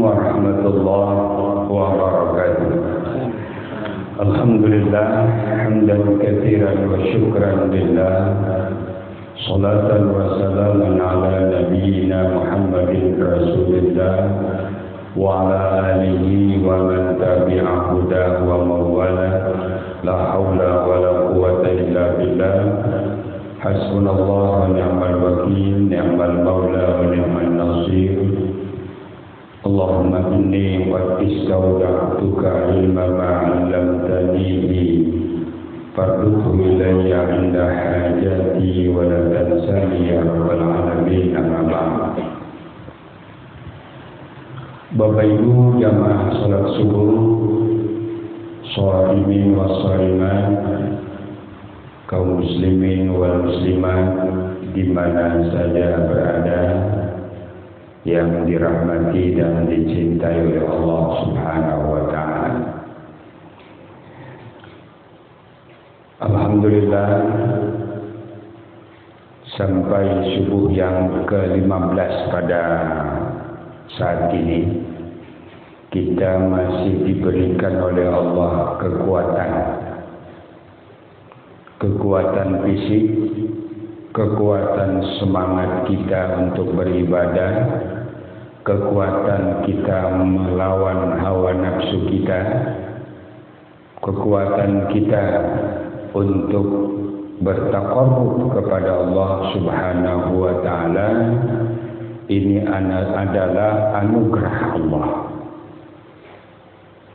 warahmatullahi wabarakatuh. Alhamdulillah hamdan katsiran wa syukran lillah. Salatan wa salaman ala nabiyyina Muhammadin Rasulillah wa ala alihi wa man tabi'a hudahu wa mawala. La haula wa la quwwata illa billah. Hasbunallahu wa ni'mal wakil, ni'mal maula wa ni'mal nasir. Allahumma inni qad istawda'tuka ilma ma 'allamtanihi farduhu ilayya 'inda hajati wa la tansani ya rabbal alamin. Amma ba'd. Bapak Ibu jamaah salat subuh, sholimin wa sholimat, kaum muslimin wal muslimat di mana saja berada, yang dirahmati dan dicintai oleh Allah Subhanahu wa taala. Alhamdulillah, sampai subuh yang ke-15 pada saat ini kita masih diberikan oleh Allah kekuatan fisik, kekuatan semangat kita untuk beribadah, kekuatan kita melawan hawa nafsu kita, kekuatan kita untuk bertaqarrub kepada Allah Subhanahu wa taala. Ini adalah anugerah Allah,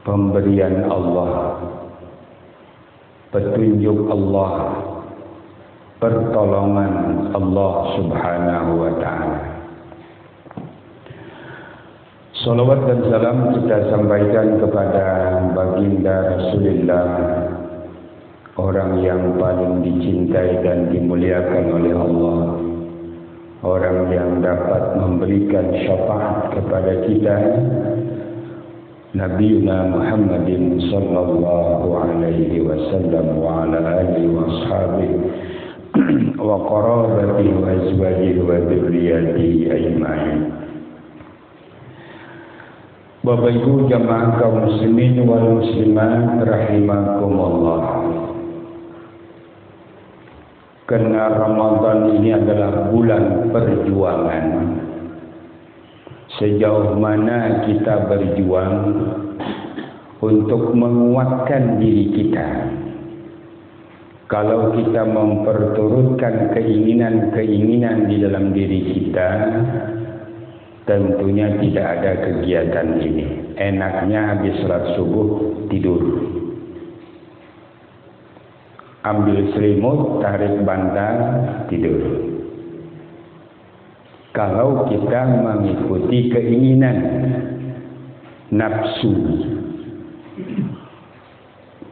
pemberian Allah, petunjuk Allah, pertolongan Allah Subhanahu wa taala. Salawat dan salam kita sampaikan kepada baginda Rasulullah, orang yang paling dicintai dan dimuliakan oleh Allah, orang yang dapat memberikan syafaat kepada kita, Nabiuna Muhammadin sallallahu alaihi wasallam wa ala alihi wa ashabihi wa qarabatihi wa azwajihi wa dzurriyyatihi ajma'in. Bapak Ibu jamaah kaum muslimin wal muslimat rahimakumullah. Karena Ramadan ini adalah bulan perjuangan. Sejauh mana kita berjuang untuk menguatkan diri kita. Kalau kita memperturutkan keinginan-keinginan di dalam diri kita, tentunya tidak ada kegiatan ini. Enaknya habis salat subuh tidur, ambil selimut, tarik bantal, tidur. Kalau kita mengikuti keinginan nafsu,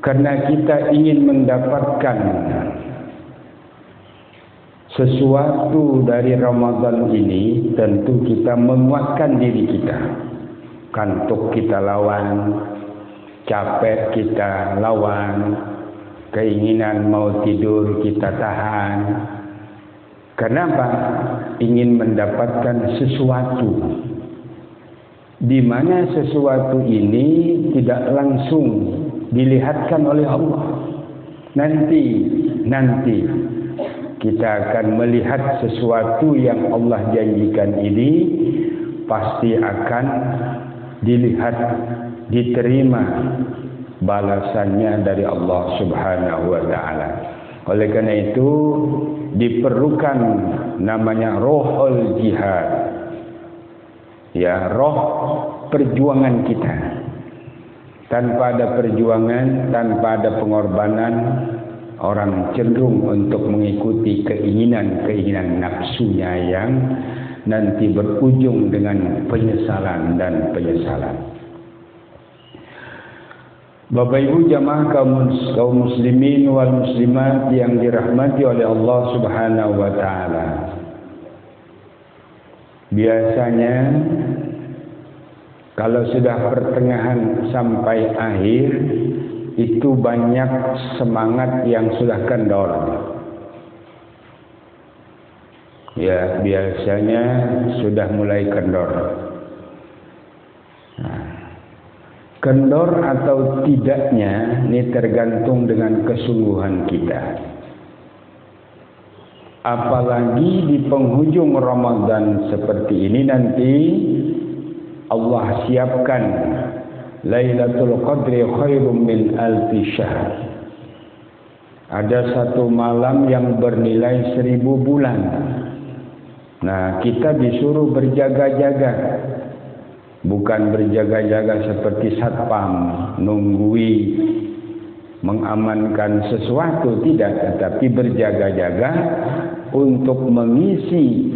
karena kita ingin mendapatkan sesuatu dari Ramadan ini, tentu kita menguatkan diri kita. Kantuk kita lawan, capek kita lawan, keinginan mau tidur kita tahan. Kenapa? Ingin mendapatkan sesuatu, di mana sesuatu ini tidak langsung dilihatkan oleh Allah. Nanti kita akan melihat sesuatu yang Allah janjikan ini pasti akan dilihat, diterima balasannya dari Allah Subhanahu wa taala. Oleh karena itu diperlukan namanya rohul jihad. Ya, roh perjuangan kita. Tanpa ada perjuangan, tanpa ada pengorbanan, orang cenderung untuk mengikuti keinginan nafsunya yang nanti berujung dengan penyesalan dan penyesalan. Bapak Ibu jamaah kaum muslimin wal muslimat yang dirahmati oleh Allah Subhanahu wa taala. Biasanya kalau sudah pertengahan sampai akhir itu banyak semangat yang sudah kendor. Ya, biasanya sudah mulai kendor. Kendor atau tidaknya ini tergantung dengan kesungguhan kita. Apalagi di penghujung Ramadan seperti ini nanti Allah siapkan Lailatul Qadri khairum min alfi syahr. Ada satu malam yang bernilai 1000 bulan. Nah, kita disuruh berjaga-jaga. Bukan berjaga-jaga seperti satpam, nunggui, mengamankan sesuatu, tidak. Tetapi berjaga-jaga untuk mengisi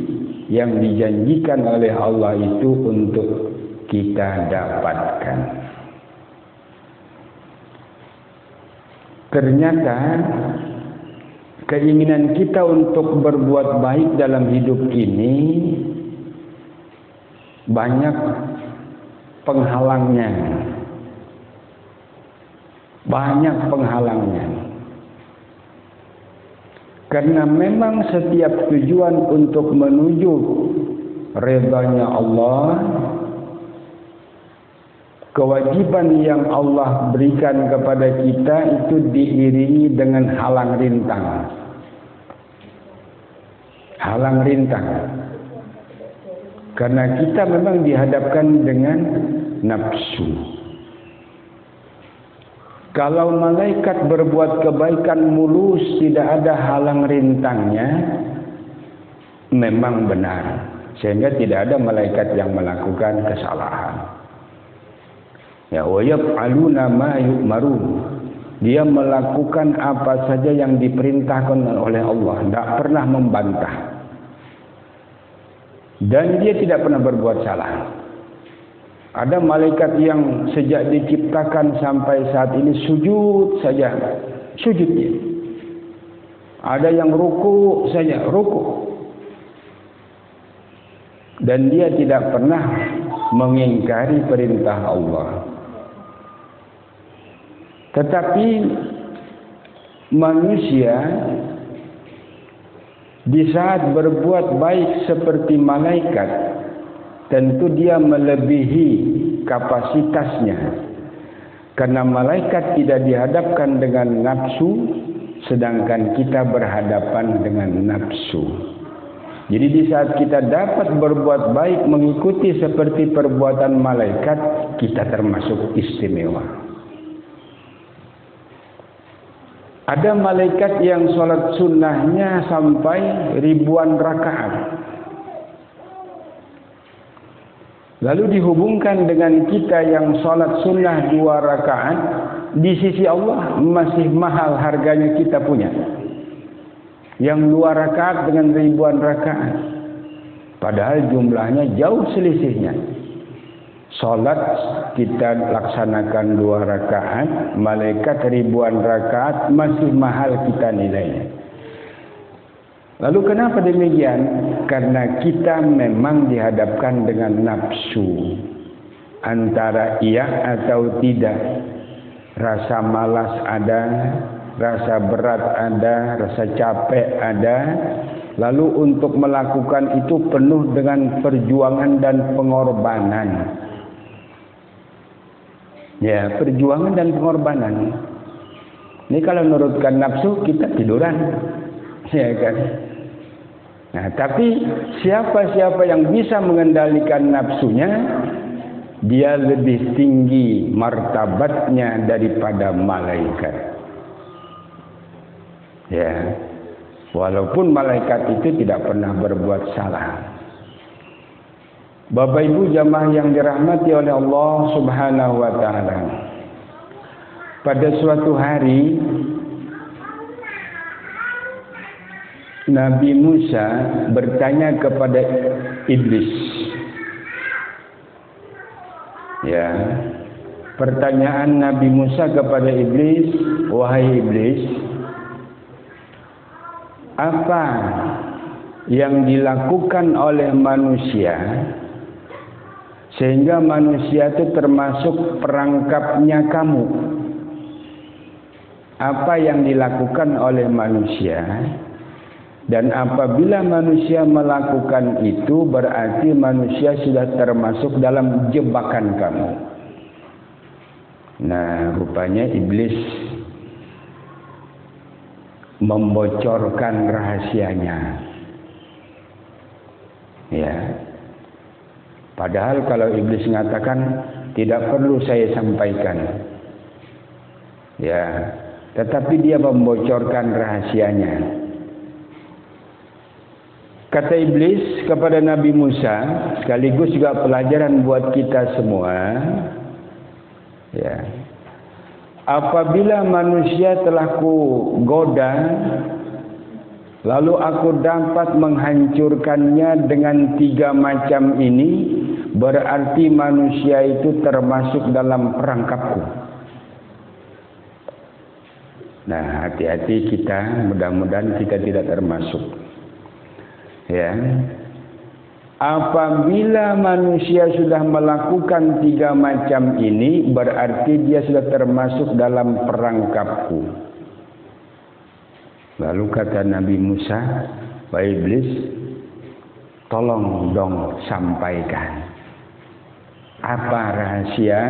yang dijanjikan oleh Allah itu untuk kita dapatkan. Ternyata keinginan kita untuk berbuat baik dalam hidup ini banyak penghalangnya. Banyak penghalangnya. Karena memang setiap tujuan untuk menuju redanya Allah, kewajiban yang Allah berikan kepada kita itu diiringi dengan halang rintang. Halang rintang. Karena kita memang dihadapkan dengan nafsu. Kalau malaikat berbuat kebaikan mulus, tidak ada halang rintangnya, memang benar. Sehingga tidak ada malaikat yang melakukan kesalahan. Ya, wa yaf'aluna ma yu'marun. Dia melakukan apa saja yang diperintahkan oleh Allah, tidak pernah membantah. Dan dia tidak pernah berbuat salah. Ada malaikat yang sejak diciptakan sampai saat ini sujud saja, sujud dia. Ada yang ruku saja, ruku. Dan dia tidak pernah mengingkari perintah Allah. Tetapi manusia di saat berbuat baik seperti malaikat, tentu dia melebihi kapasitasnya. Karena malaikat tidak dihadapkan dengan nafsu, sedangkan kita berhadapan dengan nafsu. Jadi di saat kita dapat berbuat baik mengikuti seperti perbuatan malaikat, kita termasuk istimewa. Ada malaikat yang sholat sunnahnya sampai ribuan rakaat. Lalu dihubungkan dengan kita yang sholat sunnah 2 rakaat, di sisi Allah masih mahal harganya kita punya. Yang 2 rakaat dengan ribuan rakaat. Padahal jumlahnya jauh selisihnya. Sholat kita laksanakan 2 rakaat, malaikat ribuan rakaat, masih mahal kita nilainya. Lalu kenapa demikian? Karena kita memang dihadapkan dengan nafsu. Antara iya atau tidak. Rasa malas ada, rasa berat ada, rasa capek ada. Lalu untuk melakukan itu penuh dengan perjuangan dan pengorbanan. Ya, perjuangan dan pengorbanan. Ini kalau menurutkan nafsu, kita tiduran. Ya kan? Nah, tapi siapa-siapa yang bisa mengendalikan nafsunya, dia lebih tinggi martabatnya daripada malaikat. Ya. Walaupun malaikat itu tidak pernah berbuat salah. Bapak Ibu jamaah yang dirahmati oleh Allah Subhanahu wa taala. Pada suatu hari Nabi Musa bertanya kepada iblis. Ya. Pertanyaan Nabi Musa kepada iblis, wahai iblis, apa yang dilakukan oleh manusia sehingga manusia itu termasuk perangkapnya kamu? Apa yang dilakukan oleh manusia? Dan apabila manusia melakukan itu, berarti manusia sudah termasuk dalam jebakan kamu. Nah, rupanya iblis membocorkan rahasianya. Ya. Padahal kalau iblis mengatakan tidak perlu saya sampaikan. Ya, tetapi dia membocorkan rahasianya. Kata iblis kepada Nabi Musa, sekaligus juga pelajaran buat kita semua. Ya. Apabila manusia telah ku goda, lalu aku dapat menghancurkannya dengan 3 macam ini, berarti manusia itu termasuk dalam perangkapku. Nah, hati-hati kita, mudah-mudahan kita tidak termasuk. Ya. Apabila manusia sudah melakukan 3 macam ini, berarti dia sudah termasuk dalam perangkapku. Lalu kata Nabi Musa, wahai iblis, tolong dong sampaikan. Apa rahasia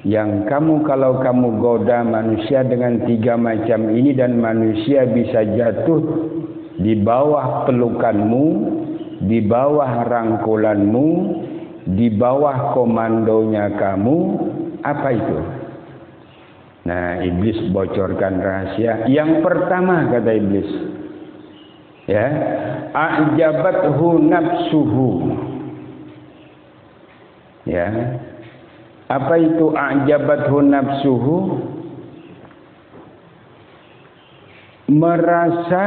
yang kalau kamu goda manusia dengan 3 macam ini dan manusia bisa jatuh di bawah pelukanmu, di bawah rangkulanmu, di bawah komandonya kamu, apa itu? Nah, iblis bocorkan rahasia. Yang pertama kata iblis, ya, a'jabathu nafsuhu. Ya. Apa itu a'jabathu nafsuhu? Merasa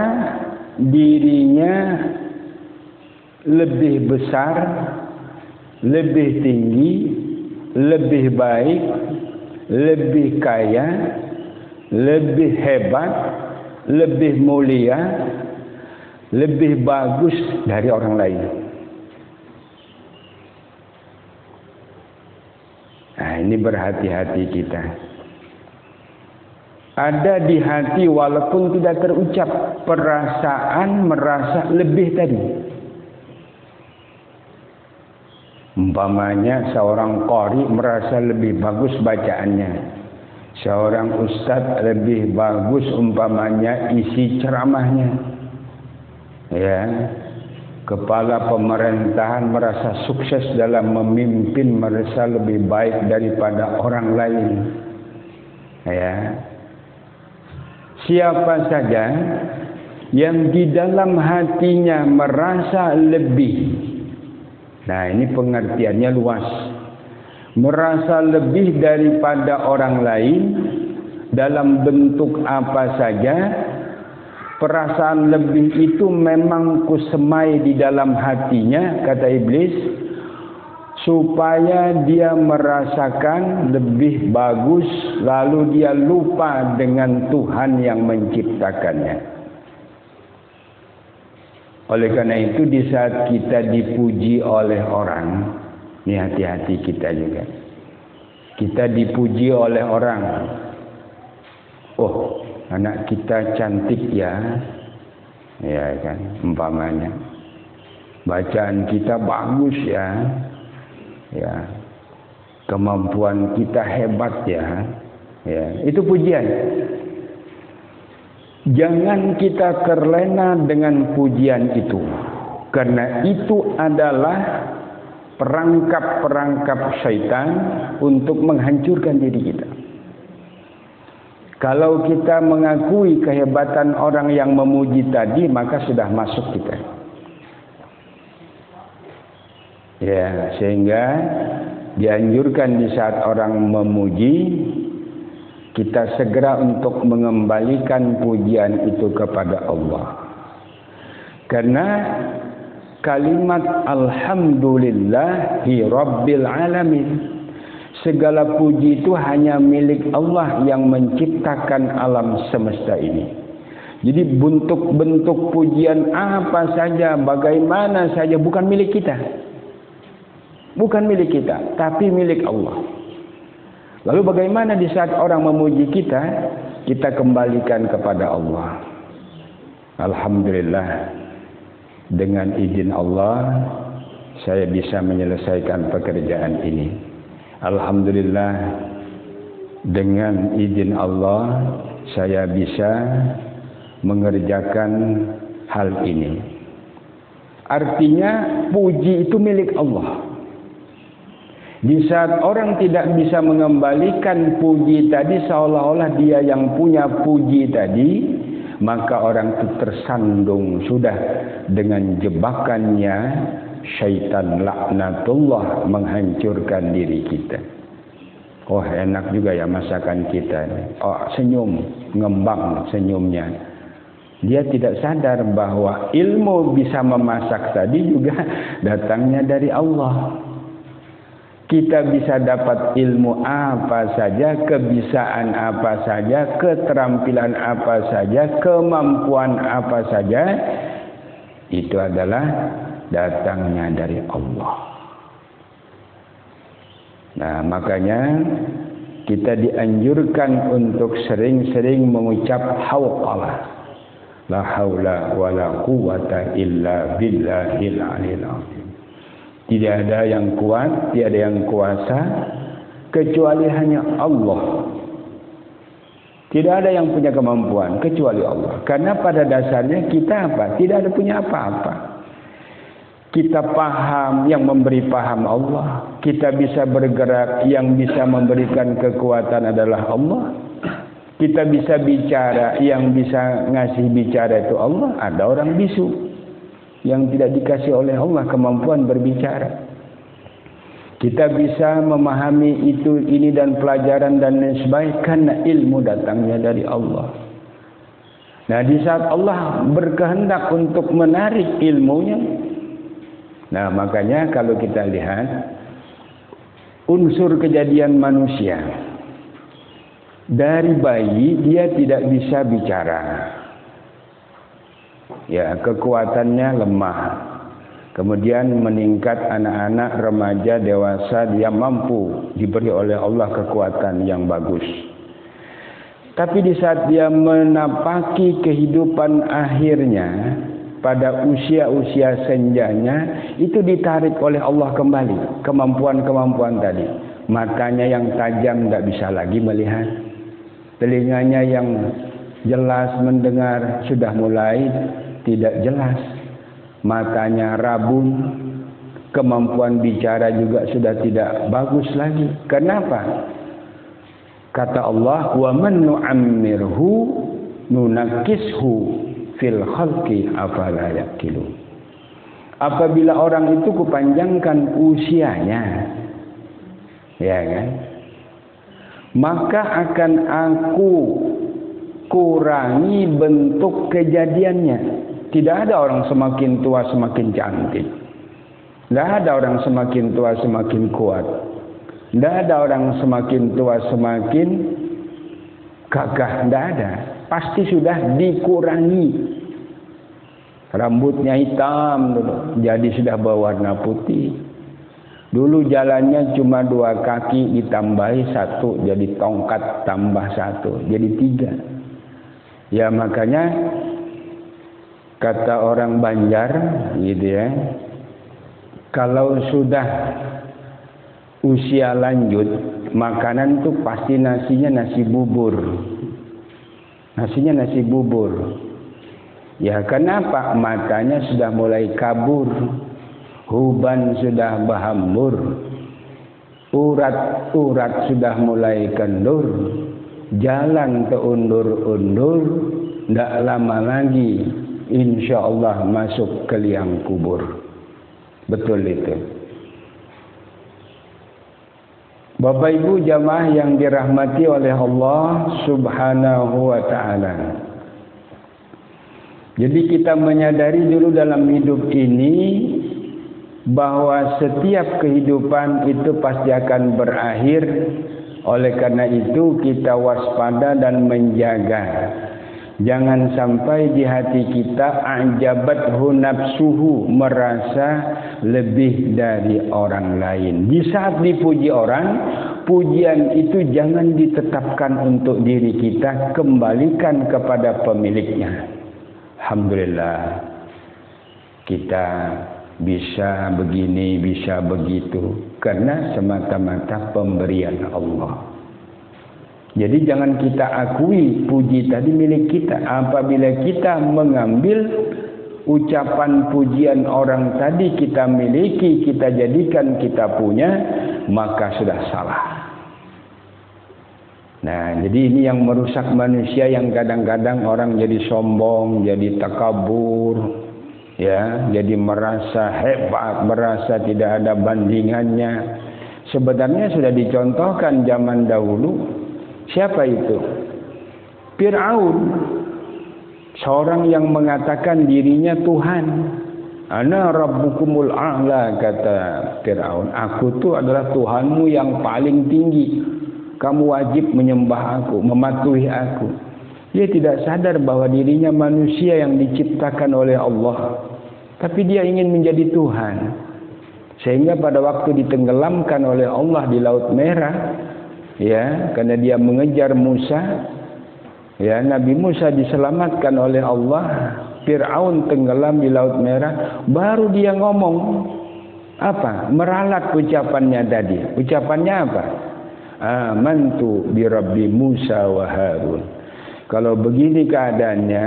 dirinya lebih besar, lebih tinggi, lebih baik, lebih kaya, lebih hebat, lebih mulia, lebih bagus dari orang lain. Nah, ini berhati-hati kita. Ada di hati walaupun tidak terucap perasaan merasa lebih tadi. Umpamanya seorang qari merasa lebih bagus bacaannya. Seorang ustadz lebih bagus umpamanya isi ceramahnya. Ya. Kepala pemerintahan merasa sukses dalam memimpin, merasa lebih baik daripada orang lain. Ya. Siapa saja yang di dalam hatinya merasa lebih, nah ini pengertiannya luas, merasa lebih daripada orang lain dalam bentuk apa saja, perasaan lebih itu memang kusemai di dalam hatinya, kata iblis, supaya dia merasakan lebih bagus, lalu dia lupa dengan Tuhan yang menciptakannya. Oleh karena itu di saat kita dipuji oleh orang, ini hati-hati kita juga. Kita dipuji oleh orang. Oh, anak kita cantik ya. Ya kan, umpamanya. Bacaan kita bagus ya. Ya. Kemampuan kita hebat ya. Ya, itu pujian. Jangan kita terlena dengan pujian itu, karena itu adalah perangkap-perangkap syaitan untuk menghancurkan diri kita. Kalau kita mengakui kehebatan orang yang memuji tadi, maka sudah masuk kita. Ya, sehingga dianjurkan di saat orang memuji, kita segera untuk mengembalikan pujian itu kepada Allah. Karena kalimat alhamdulillahi rabbil alamin, segala puji itu hanya milik Allah yang menciptakan alam semesta ini. Jadi bentuk-bentuk pujian apa saja, bagaimana saja bukan milik kita. Bukan milik kita, tapi milik Allah. Lalu bagaimana di saat orang memuji kita, kita kembalikan kepada Allah. Alhamdulillah, dengan izin Allah, saya bisa menyelesaikan pekerjaan ini. Alhamdulillah, dengan izin Allah saya bisa mengerjakan hal ini. Artinya puji itu milik Allah. Di saat orang tidak bisa mengembalikan puji tadi, seolah-olah dia yang punya puji tadi, maka orang itu tersandung sudah dengan jebakannya syaitan laknatullah menghancurkan diri kita. Oh, enak juga ya masakan kita ini. Oh, senyum, ngembang senyumnya. Dia tidak sadar bahwa ilmu bisa memasak tadi juga datangnya dari Allah. Kita bisa dapat ilmu apa saja, kebiasaan apa saja, keterampilan apa saja, kemampuan apa saja, itu adalah datangnya dari Allah. Nah, makanya kita dianjurkan untuk sering-sering mengucap hauqalah. La haula wa la quwata illa billahil aliyil azim. Tidak ada yang kuat, tidak ada yang kuasa kecuali hanya Allah. Tidak ada yang punya kemampuan kecuali Allah. Karena pada dasarnya kita apa? Tidak ada punya apa-apa. Kita paham, yang memberi paham Allah. Kita bisa bergerak, yang bisa memberikan kekuatan adalah Allah. Kita bisa bicara, yang bisa ngasih bicara itu Allah. Ada orang bisu yang tidak dikasih oleh Allah kemampuan berbicara. Kita bisa memahami itu, ini dan pelajaran dan lain sebagainya karena ilmu datangnya dari Allah. Nah, di saat Allah berkehendak untuk menarik ilmunya, nah makanya kalau kita lihat unsur kejadian manusia, dari bayi dia tidak bisa bicara. Ya, kekuatannya lemah. Kemudian meningkat anak-anak, remaja, dewasa, dia mampu diberi oleh Allah kekuatan yang bagus. Tapi di saat dia menapaki kehidupan akhirnya, pada usia-usia senjanya, itu ditarik oleh Allah kembali kemampuan-kemampuan tadi. Matanya yang tajam tidak bisa lagi melihat. Telinganya yang jelas mendengar sudah mulai tidak jelas. Matanya rabun, kemampuan bicara juga sudah tidak bagus lagi. Kenapa? Kata Allah, wa man nu'ammirhu nunakkishu fil khalqi afala yaqilun. Apabila orang itu kupanjangkan usianya, ya kan, maka akan aku kurangi bentuk kejadiannya. Tidak ada orang semakin tua semakin cantik. Tidak ada orang semakin tua semakin kuat. Tidak ada orang semakin tua semakin gagah. Tidak ada. Pasti sudah dikurangi. Rambutnya hitam dulu, jadi sudah berwarna putih. Dulu jalannya cuma 2 kaki ditambahi 1, jadi tongkat tambah 1, jadi 3. Ya makanya kata orang Banjar gitu ya, kalau sudah usia lanjut, makanan tuh pasti nasinya nasi bubur. Nasinya nasi bubur. Ya kenapa? Matanya sudah mulai kabur, huban sudah berhambur, urat-urat sudah mulai kendur, jalan terundur-undur, tidak lama lagi insya Allah masuk ke liang kubur. Betul itu. Bapak Ibu jamaah yang dirahmati oleh Allah Subhanahu wa ta'ala. Jadi kita menyadari dulu dalam hidup ini bahwa setiap kehidupan itu pasti akan berakhir. Oleh karena itu kita waspada dan menjaga. Jangan sampai di hati kita ajabathu nafsuhu, merasa lebih dari orang lain. Di saat dipuji orang, pujian itu jangan ditetapkan untuk diri kita, kembalikan kepada pemiliknya. Alhamdulillah kita bisa begini, bisa begitu karena semata-mata pemberian Allah. Jadi jangan kita akui puji tadi milik kita. Apabila kita mengambil ucapan pujian orang tadi kita miliki, kita jadikan kita punya, maka sudah salah. Nah, jadi ini yang merusak manusia, yang kadang-kadang orang jadi sombong, jadi takabur, ya, jadi merasa hebat, merasa tidak ada bandingannya. Sebenarnya sudah dicontohkan zaman dahulu. Siapa itu? Fir'aun, seorang yang mengatakan dirinya Tuhan. Ana rabbukumul a'la, kata Fir'aun. Aku itu adalah Tuhanmu yang paling tinggi. Kamu wajib menyembah aku, mematuhi aku. Dia tidak sadar bahwa dirinya manusia yang diciptakan oleh Allah, tapi dia ingin menjadi Tuhan. Sehingga pada waktu ditenggelamkan oleh Allah di Laut Merah, ya, karena dia mengejar Musa, ya, Nabi Musa diselamatkan oleh Allah, Fir'aun tenggelam di Laut Merah, baru dia ngomong apa? Meralat ucapannya tadi. Ucapannya apa? Amantu bi Rabbi Musa wa Harun. Kalau begini keadaannya,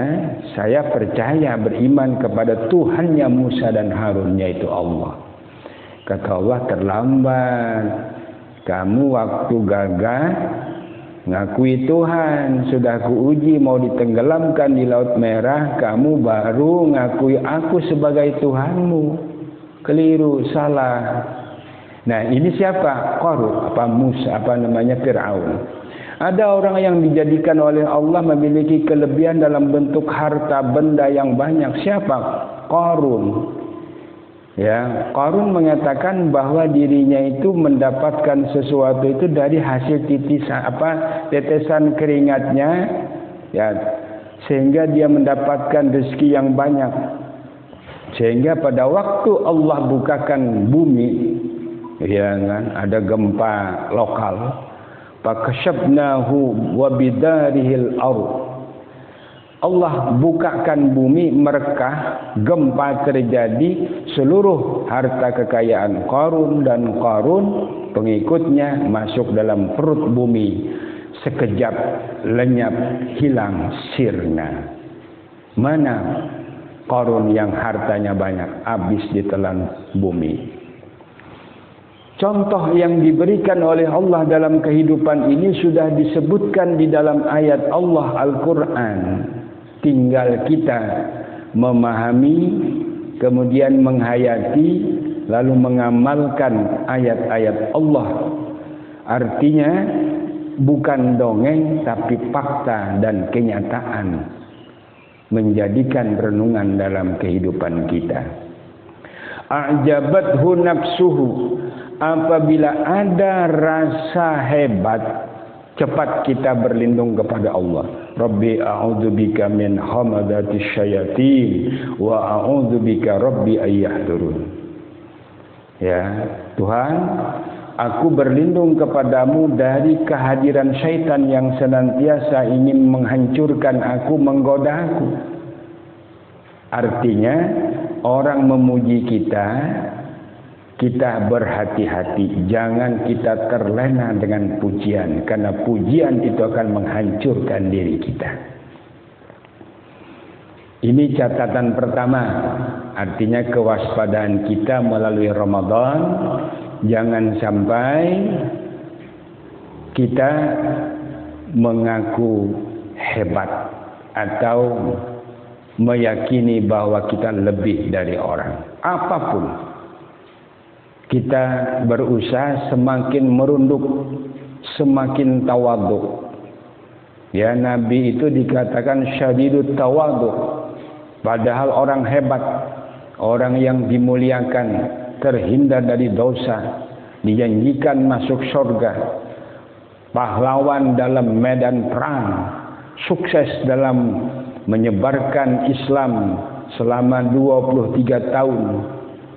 saya percaya, beriman kepada Tuhannya Musa dan Harun, yaitu Allah. Kata Allah, terlambat. Kamu waktu gagah ngakui Tuhan, sudah kuuji mau ditenggelamkan di Laut Merah, kamu baru ngakui aku sebagai Tuhanmu. Keliru, salah. Nah, ini siapa? Qarun, Fir'aun. Ada orang yang dijadikan oleh Allah memiliki kelebihan dalam bentuk harta benda yang banyak. Siapa? Qarun. Ya, Qarun mengatakan bahwa dirinya itu mendapatkan sesuatu itu dari hasil tetesan keringatnya, ya, sehingga dia mendapatkan rezeki yang banyak. Sehingga pada waktu Allah bukakan bumi, ya kan, ada gempa lokal, fakashafnahu wa bidarihil ardh. Allah bukakan bumi, merekah, gempa terjadi, seluruh harta kekayaan Qarun dan Qarun pengikutnya masuk dalam perut bumi. Sekejap lenyap, hilang sirna. Mana Qarun yang hartanya banyak, habis ditelan bumi. Contoh yang diberikan oleh Allah dalam kehidupan ini sudah disebutkan di dalam ayat Allah Al-Quran. Tinggal kita memahami, kemudian menghayati, lalu mengamalkan ayat-ayat Allah. Artinya bukan dongeng, tapi fakta dan kenyataan, menjadikan renungan dalam kehidupan kita. A'jabathu nafsuhu, apabila ada rasa hebat, cepat kita berlindung kepada Allah. Rabbi a'udzubika min hamadatis syayatin wa a'udzubika rabbi ayyahdurun. Ya, Tuhan, aku berlindung kepadamu dari kehadiran syaitan yang senantiasa ingin menghancurkan aku, menggoda aku. Artinya, orang memuji kita, kita berhati-hati, jangan kita terlena dengan pujian, karena pujian itu akan menghancurkan diri kita. Ini catatan pertama, artinya kewaspadaan kita melalui Ramadan. Jangan sampai kita mengaku hebat atau meyakini bahwa kita lebih dari orang. Apapun, kita berusaha semakin merunduk, semakin tawadhu. Ya, Nabi itu dikatakan syadidut tawadhu. Padahal orang hebat, orang yang dimuliakan, terhindar dari dosa, dijanjikan masuk surga, pahlawan dalam medan perang, sukses dalam menyebarkan Islam selama 23 tahun.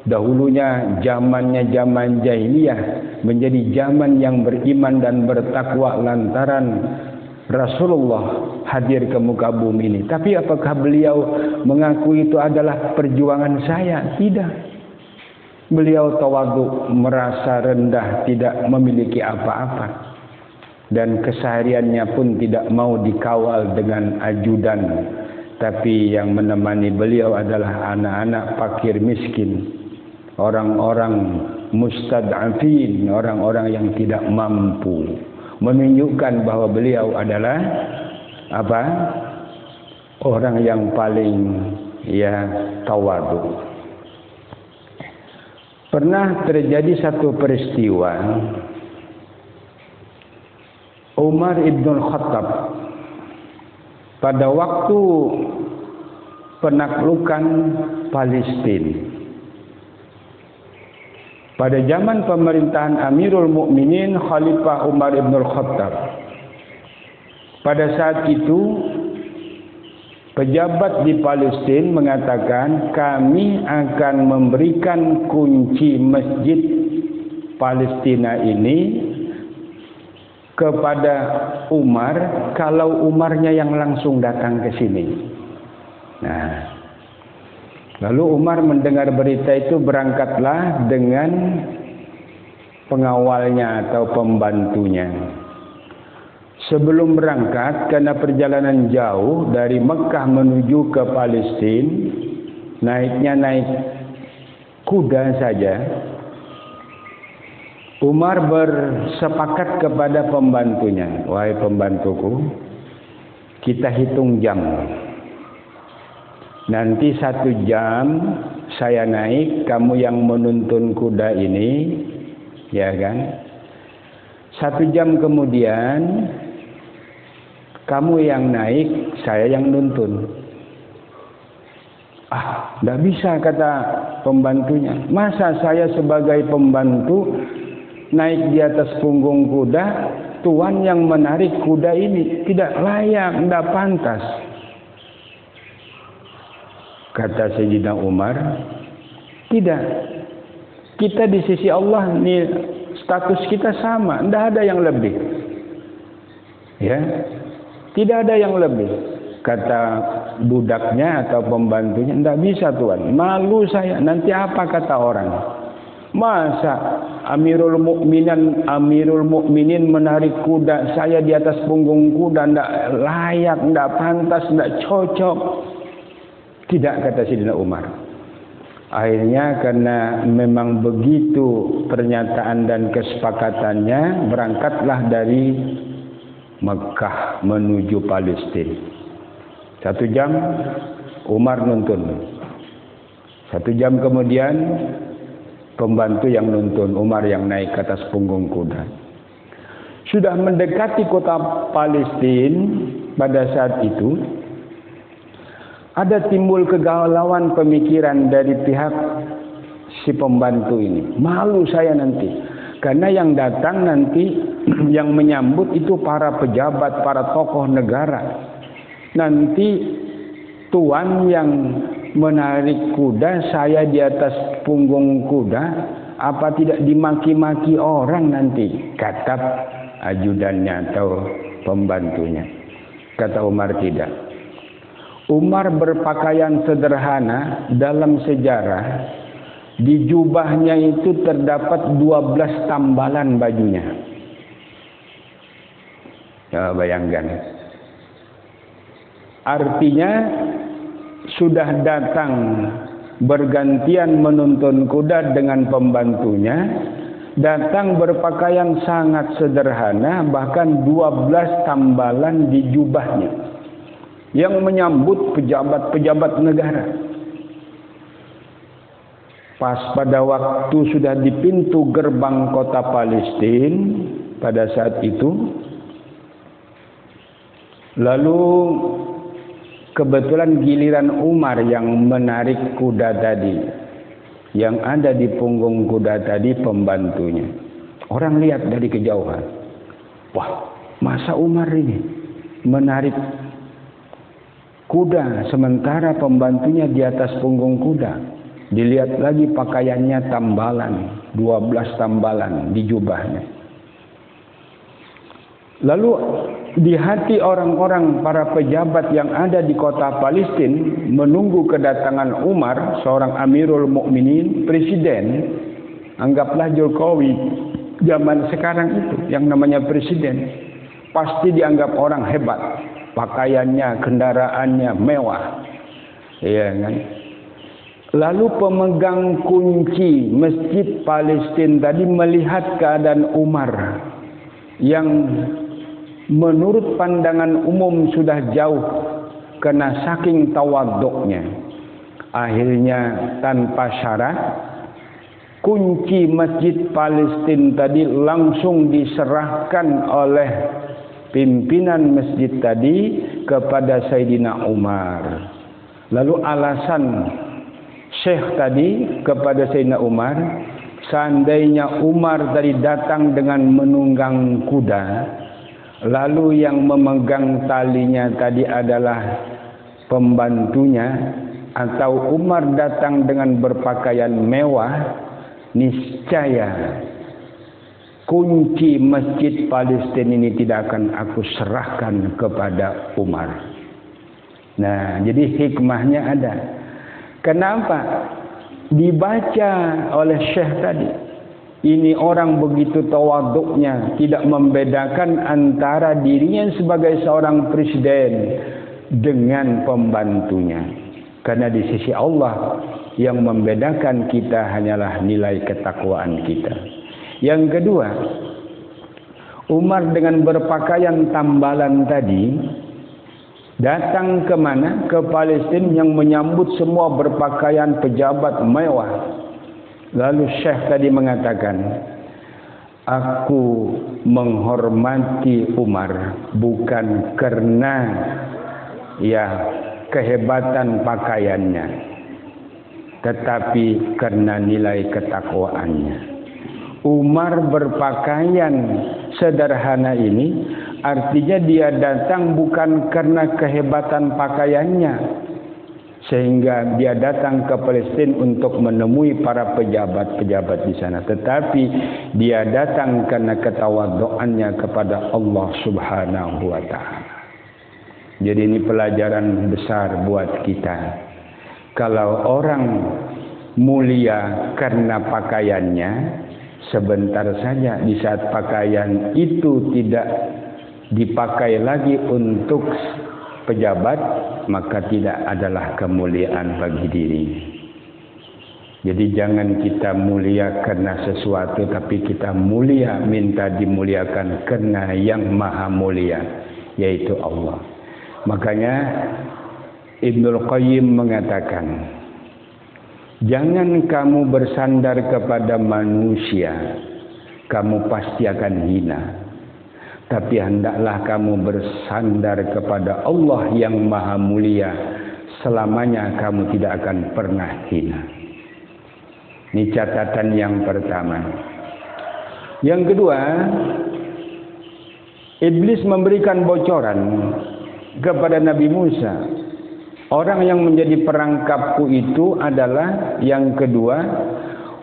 Dahulunya zamannya zaman jahiliyah menjadi zaman yang beriman dan bertakwa lantaran Rasulullah hadir ke muka bumi ini. Tapi apakah beliau mengaku itu adalah perjuangan saya? Tidak. Beliau tawadhu, merasa rendah, tidak memiliki apa-apa. dan kesehariannya pun tidak mau dikawal dengan ajudan, tapi yang menemani beliau adalah anak-anak fakir miskin, orang-orang mustad'afin, orang-orang yang tidak mampu, menunjukkan bahwa beliau adalah apa? Orang yang paling tawadhu. Pernah terjadi satu peristiwa, Umar ibn Khattab pada waktu penaklukan Palestina, pada zaman pemerintahan Amirul Mukminin Khalifah Umar ibn Khattab, pada saat itu pejabat di Palestina mengatakan, kami akan memberikan kunci masjid Palestina ini kepada Umar kalau Umarnya yang langsung datang ke sini. Nah, lalu Umar mendengar berita itu, berangkatlah dengan pengawalnya atau pembantunya. Sebelum berangkat, karena perjalanan jauh dari Mekah menuju ke Palestina, naiknya naik kuda saja, Umar bersepakat kepada pembantunya, wahai pembantuku, kita hitung jam. Nanti 1 jam saya naik, kamu yang menuntun kuda ini, ya kan? 1 jam kemudian kamu yang naik, saya yang nuntun. Tidak bisa, kata pembantunya. Masa saya sebagai pembantu naik di atas punggung kuda, tuan yang menarik kuda ini, tidak layak, tidak pantas. Kata Sayyidina Umar, tidak. Kita di sisi Allah nih, status kita sama, tidak ada yang lebih. Ya, tidak ada yang lebih. Kata budaknya atau pembantunya, tidak bisa tuan, malu saya, nanti apa kata orang. Masa Amirul Mukminin menarik kuda, saya di atas punggung kuda, tidak layak, tidak pantas, tidak cocok. Tidak, kata Sayyidina Umar. Akhirnya karena memang begitu pernyataan dan kesepakatannya, berangkatlah dari Mekah menuju Palestina. 1 jam Umar nuntun. 1 jam kemudian pembantu yang nuntun, Umar yang naik ke atas punggung kuda. Sudah mendekati kota Palestina pada saat itu, ada timbul kegalauan pemikiran dari pihak si pembantu ini. Malu saya nanti, karena yang datang nanti, yang menyambut itu para pejabat, para tokoh negara. Nanti tuan yang menarik kuda, saya di atas punggung kuda, apa tidak dimaki-maki orang nanti, kata ajudannya atau pembantunya. Kata Umar, tidak. Umar berpakaian sederhana. Dalam sejarah, di jubahnya itu terdapat 12 tambalan bajunya. Ya, bayangkan. Artinya sudah datang bergantian menuntun kuda dengan pembantunya, datang berpakaian sangat sederhana, bahkan 12 tambalan di jubahnya, yang menyambut pejabat-pejabat negara. Pas pada waktu sudah di pintu gerbang kota Palestina pada saat itu, lalu kebetulan giliran Umar yang menarik kuda tadi, yang ada di punggung kuda tadi pembantunya. Orang lihat dari kejauhan, wah, masa Umar ini menarik kuda sementara pembantunya di atas punggung kuda. Dilihat lagi pakaiannya tambalan, 12 tambalan di jubahnya. Lalu di hati orang-orang, para pejabat yang ada di kota Palestina menunggu kedatangan Umar, seorang Amirul Mukminin, presiden, anggaplah Jokowi zaman sekarang itu yang namanya presiden. pasti dianggap orang hebat. Pakaiannya, kendaraannya mewah. Ya kan? Lalu pemegang kunci Masjid Palestina tadi melihat keadaan Umar yang menurut pandangan umum sudah jauh karena saking tawaduknya. Akhirnya tanpa syarat kunci Masjid Palestina tadi langsung diserahkan oleh pimpinan masjid tadi kepada Sayyidina Umar. Lalu alasan Syekh tadi kepada Sayyidina Umar, seandainya Umar tadi datang dengan menunggang kuda, lalu yang memegang talinya tadi adalah pembantunya, atau Umar datang dengan berpakaian mewah, niscaya kunci Masjid Palestina ini tidak akan aku serahkan kepada Umar. Nah, jadi hikmahnya ada. Kenapa? Dibaca oleh Syekh tadi. Ini orang begitu tawaduknya, tidak membedakan antara dirinya sebagai seorang presiden dengan pembantunya. Karena di sisi Allah yang membedakan kita hanyalah nilai ketakwaan kita. Yang kedua, Umar dengan berpakaian tambalan tadi datang ke mana? Ke Palestina yang menyambut semua berpakaian pejabat mewah. Lalu Syekh tadi mengatakan, aku menghormati Umar bukan karena kehebatan pakaiannya, tetapi karena nilai ketakwaannya. Umar berpakaian sederhana ini artinya dia datang bukan karena kehebatan pakaiannya, sehingga dia datang ke Palestina untuk menemui para pejabat-pejabat di sana, tetapi dia datang karena ketawaduannya kepada Allah Subhanahu wa taala. Jadi ini pelajaran besar buat kita. Kalau orang mulia karena pakaiannya, sebentar saja di saat pakaian itu tidak dipakai lagi untuk pejabat, maka tidak adalah kemuliaan bagi diri. Jadi jangan kita mulia karena sesuatu, tapi kita mulia, minta dimuliakan karena yang maha mulia, yaitu Allah. Makanya Ibnul Qayyim mengatakan, jangan kamu bersandar kepada manusia, kamu pasti akan hina. Tapi hendaklah kamu bersandar kepada Allah yang maha mulia, selamanya kamu tidak akan pernah hina. Ini catatan yang pertama. Yang kedua, Iblis memberikan bocoran kepada Nabi Musa. Orang yang menjadi perangkapku itu adalah yang kedua,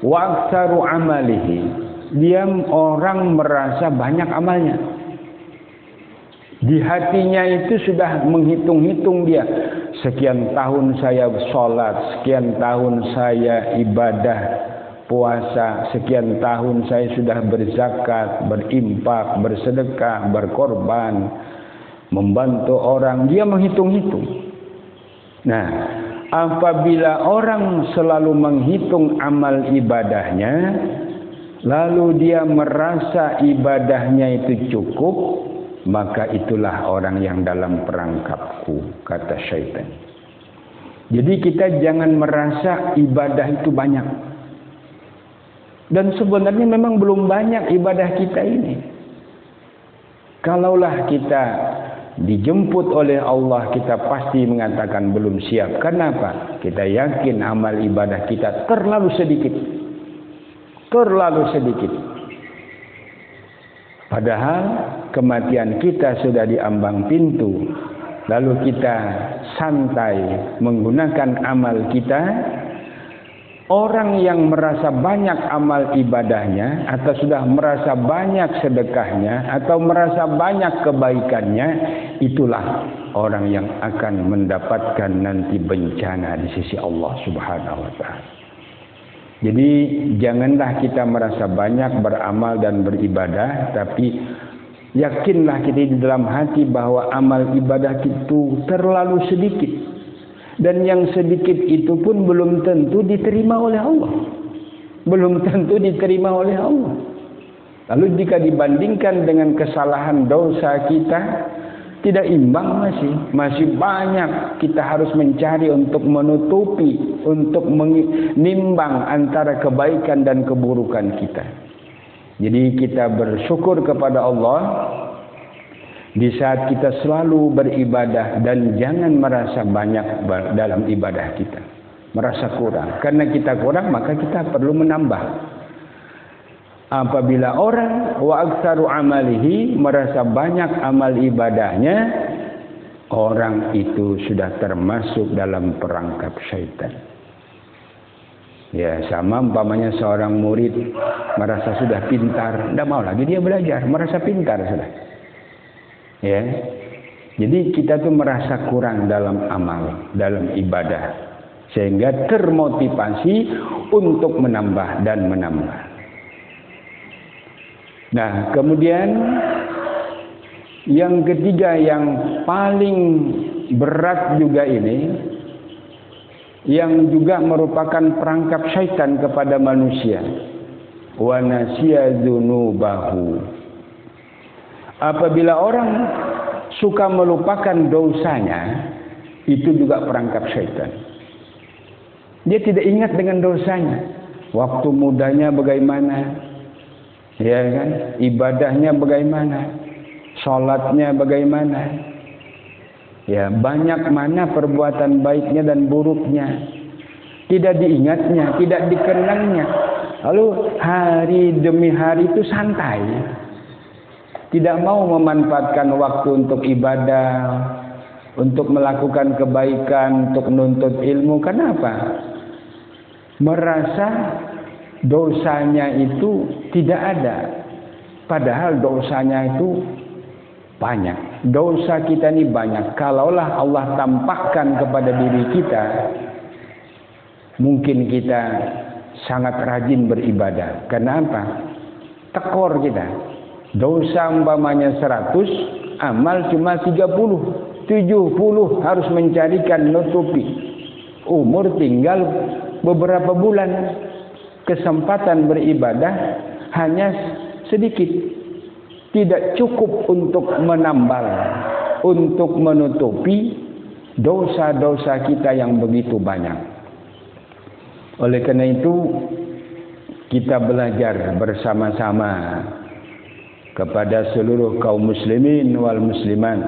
wa aktsaru amalihi. Dia orang merasa banyak amalnya. Di hatinya itu sudah menghitung-hitung dia. Sekian tahun saya sholat, sekian tahun saya ibadah puasa, sekian tahun saya sudah berzakat, berimpak, bersedekah, berkorban, membantu orang. Dia menghitung-hitung. Nah, apabila orang selalu menghitung amal ibadahnya, lalu dia merasa ibadahnya itu cukup, maka itulah orang yang dalam perangkapku, kata syaitan. Jadi kita jangan merasa ibadah itu banyak. Dan sebenarnya memang belum banyak ibadah kita ini. Kalaulah kita dijemput oleh Allah, kita pasti mengatakan belum siap. Kenapa? Kita yakin amal ibadah kita terlalu sedikit. Terlalu sedikit. Padahal kematian kita sudah di ambang pintu. Lalu kita santai menggunakan amal kita. Orang yang merasa banyak amal ibadahnya, atau sudah merasa banyak sedekahnya, atau merasa banyak kebaikannya, itulah orang yang akan mendapatkan nanti bencana di sisi Allah Subhanahu wa taala. Jadi janganlah kita merasa banyak beramal dan beribadah, tapi Yakinlah kita di dalam hati bahwa amal ibadah itu terlalu sedikit. Dan yang sedikit itu pun belum tentu diterima oleh Allah. Belum tentu diterima oleh Allah. Lalu jika dibandingkan dengan kesalahan dosa kita, tidak imbang masih banyak kita harus mencari untuk menutupi, untuk menimbang antara kebaikan dan keburukan kita. Jadi kita bersyukur kepada Allah di saat kita selalu beribadah, dan jangan merasa banyak dalam ibadah kita, merasa kurang. Karena kita kurang, maka kita perlu menambah. Apabila orang wa aktsaru amalihi, merasa banyak amal ibadahnya, orang itu sudah termasuk dalam perangkap syaitan. Ya, sama umpamanya seorang murid merasa sudah pintar, tidak mau lagi dia belajar, merasa pintar sudah. Ya. Jadi kita tuh merasa kurang dalam amal, dalam ibadah, sehingga termotivasi untuk menambah dan menambah. Nah, kemudian yang ketiga yang paling berat juga ini, yang juga merupakan perangkap syaitan kepada manusia, wa nasiya dzunubahu. Apabila orang suka melupakan dosanya, itu juga perangkap syaitan. Dia tidak ingat dengan dosanya. Waktu mudanya bagaimana? Ya kan? Ibadahnya bagaimana? Salatnya bagaimana? Ya, banyak mana perbuatan baiknya dan buruknya. Tidak diingatnya, tidak dikenangnya. Lalu hari demi hari itu santai. Tidak mau memanfaatkan waktu untuk ibadah, untuk melakukan kebaikan, untuk menuntut ilmu. Kenapa? Merasa dosanya itu tidak ada. Padahal dosanya itu banyak. Dosa kita ini banyak. Kalaulah Allah tampakkan kepada diri kita, mungkin kita sangat rajin beribadah. Kenapa? Tekor kita. Dosa umpamanya 100, amal cuma 30, 70 harus mencarikan nutupi. Umur tinggal beberapa bulan. Kesempatan beribadah hanya sedikit. Tidak cukup untuk menambal, untuk menutupi dosa-dosa kita yang begitu banyak. Oleh karena itu, kita belajar bersama-sama kepada seluruh kaum muslimin wal muslimat.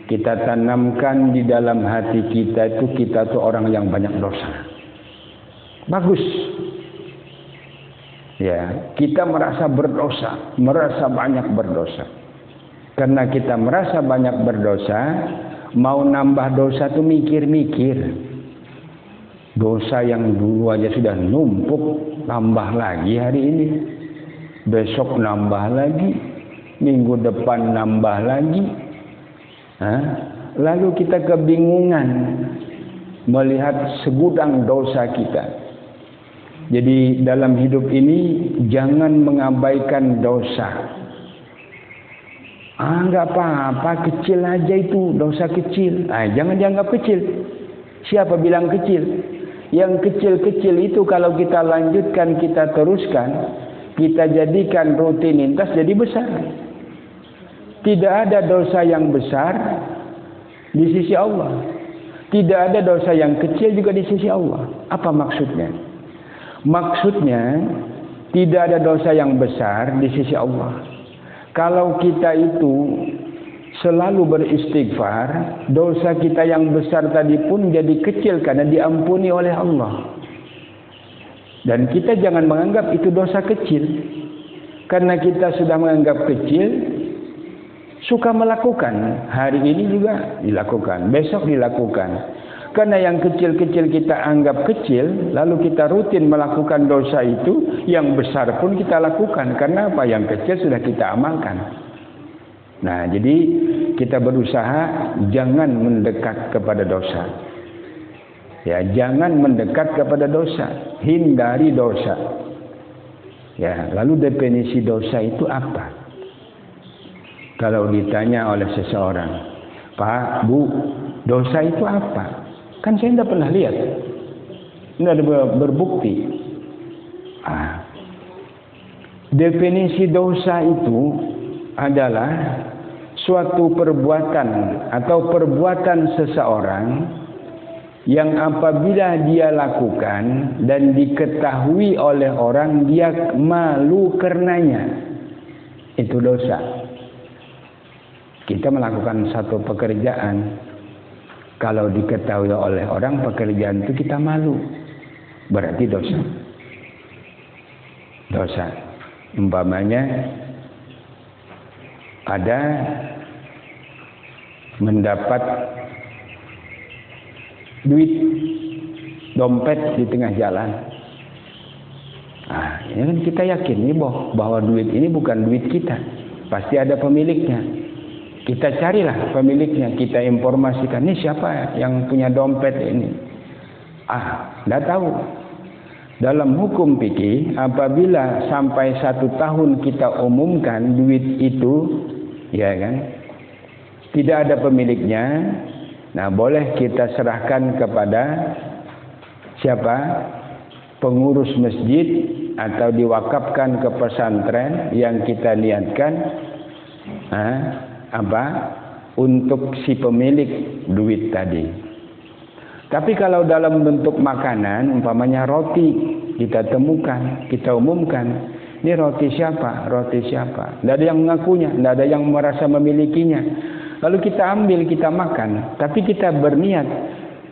Kita tanamkan di dalam hati kita itu, kita itu orang yang banyak dosa. Bagus. Ya, kita merasa berdosa, merasa banyak berdosa. Karena kita merasa banyak berdosa, mau nambah dosa tuh mikir-mikir. Dosa yang dulu aja sudah numpuk, tambah lagi hari ini. Besok nambah lagi, minggu depan nambah lagi. Lalu kita kebingungan melihat segudang dosa kita. Jadi dalam hidup ini jangan mengabaikan dosa. Enggak apa-apa, kecil aja itu, dosa kecil. Jangan dianggap kecil. Siapa bilang kecil? Yang kecil-kecil itu kalau kita lanjutkan, kita teruskan, kita jadikan rutinitas jadi besar. Tidak ada dosa yang besar di sisi Allah. Tidak ada dosa yang kecil juga di sisi Allah. Apa maksudnya? Maksudnya, tidak ada dosa yang besar di sisi Allah. Kalau kita itu selalu beristighfar, dosa kita yang besar tadi pun jadi kecil karena diampuni oleh Allah. Dan kita jangan menganggap itu dosa kecil. Karena kita sudah menganggap kecil, suka melakukan. Hari ini juga dilakukan, besok dilakukan. Karena yang kecil-kecil kita anggap kecil, lalu kita rutin melakukan dosa itu, yang besar pun kita lakukan. Karena apa? Yang kecil sudah kita amalkan. Nah, jadi kita berusaha jangan mendekat kepada dosa. Ya, jangan mendekat kepada dosa, hindari dosa. Ya, lalu definisi dosa itu apa? Kalau ditanya oleh seseorang, Pak, Bu, dosa itu apa? Kan saya tidak pernah lihat, tidak ada berbukti. Definisi dosa itu adalah suatu perbuatan atau perbuatan seseorang yang apabila dia lakukan dan diketahui oleh orang, dia malu karenanya. Itu dosa. Kita melakukan satu pekerjaan, kalau diketahui oleh orang pekerjaan itu kita malu, berarti dosa. Dosa. Umpamanya ada mendapat duit dompet di tengah jalan. Ini kan kita yakin nih bahwa duit ini bukan duit kita, pasti ada pemiliknya. Kita carilah pemiliknya, kita informasikan, ini siapa yang punya dompet ini? Tidak tahu. Dalam hukum fikih, apabila sampai 1 tahun kita umumkan duit itu, ya kan, tidak ada pemiliknya, nah boleh kita serahkan kepada siapa? Pengurus masjid, atau diwakafkan ke pesantren yang kita niatkan untuk si pemilik duit tadi. Tapi kalau dalam bentuk makanan, umpamanya roti, kita temukan, kita umumkan, ini roti siapa? Roti siapa? Tidak ada yang mengakunya, tidak ada yang merasa memilikinya. Lalu kita ambil, kita makan, tapi kita berniat,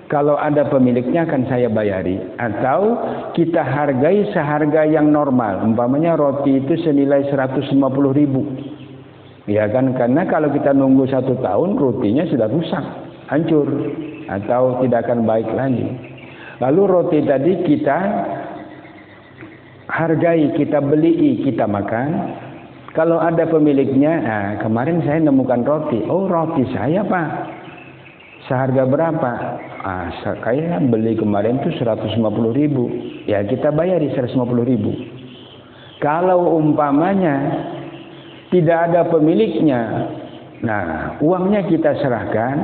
kalau ada pemiliknya akan saya bayari. Atau kita hargai seharga yang normal. Umpamanya roti itu senilai 150.000. Ya kan, karena kalau kita nunggu 1 tahun, rotinya sudah rusak, hancur, atau tidak akan baik lagi. Lalu roti tadi kita hargai, kita beli, kita makan. Kalau ada pemiliknya, kemarin saya nemukan roti. Oh, roti saya, Pak. Seharga berapa? Saya beli kemarin itu 150.000. Ya, kita bayari 150.000. Kalau umpamanya tidak ada pemiliknya, nah uangnya kita serahkan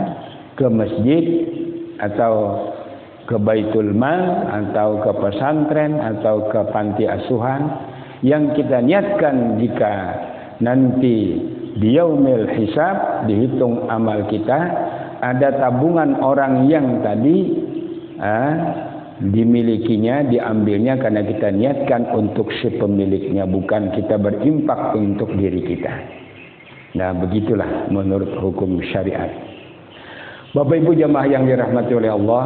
ke masjid atau ke baitul mal atau ke pesantren atau ke panti asuhan yang kita niatkan jika nanti di yaumil hisab dihitung amal kita, ada tabungan orang yang tadi dimilikinya, diambilnya karena kita niatkan untuk si pemiliknya, bukan kita berimpak untuk diri kita. Nah, begitulah menurut hukum syariat. Bapak Ibu jamaah yang dirahmati oleh Allah,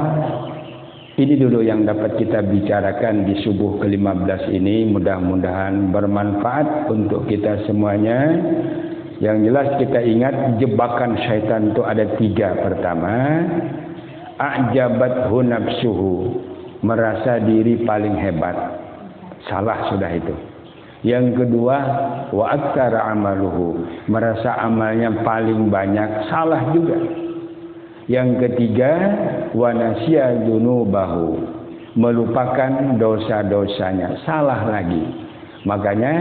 ini dulu yang dapat kita bicarakan di subuh ke-15 ini. Mudah-mudahan bermanfaat untuk kita semuanya. Yang jelas kita ingat jebakan syaitan itu ada 3. Pertama, a'jabat nafsuhu, merasa diri paling hebat. Salah sudah itu. Yang kedua, wa aktsara amaluhu, merasa amalnya paling banyak. Salah juga. Yang ketiga, wa nasya dzunubahu, melupakan dosa-dosanya. Salah lagi. Makanya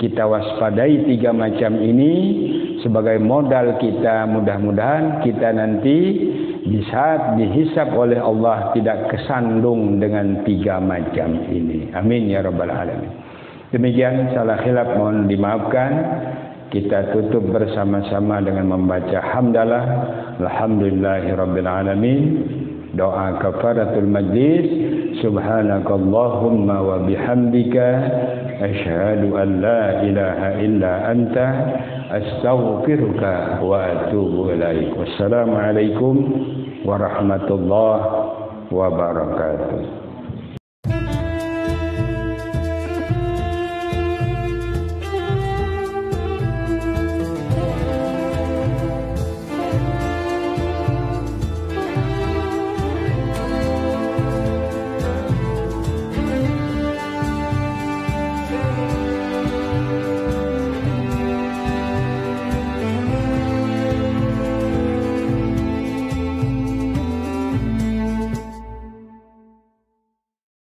kita waspadai 3 macam ini sebagai modal kita. Mudah-mudahan kita nanti di saat dihisab oleh Allah tidak kesandung dengan 3 macam ini. Amin ya rabbal alamin. Demikian, salah khilaf mohon dimaafkan. Kita tutup bersama-sama dengan membaca hamdalah alhamdulillahi rabbil alamin. Doa kafaratul majlis. Subhanakallahumma wa bihamdika asyhadu an la ilaha illa anta astaghfiruka wa atubu ilaik. Wassalamualaikum warahmatullahi wabarakatuh.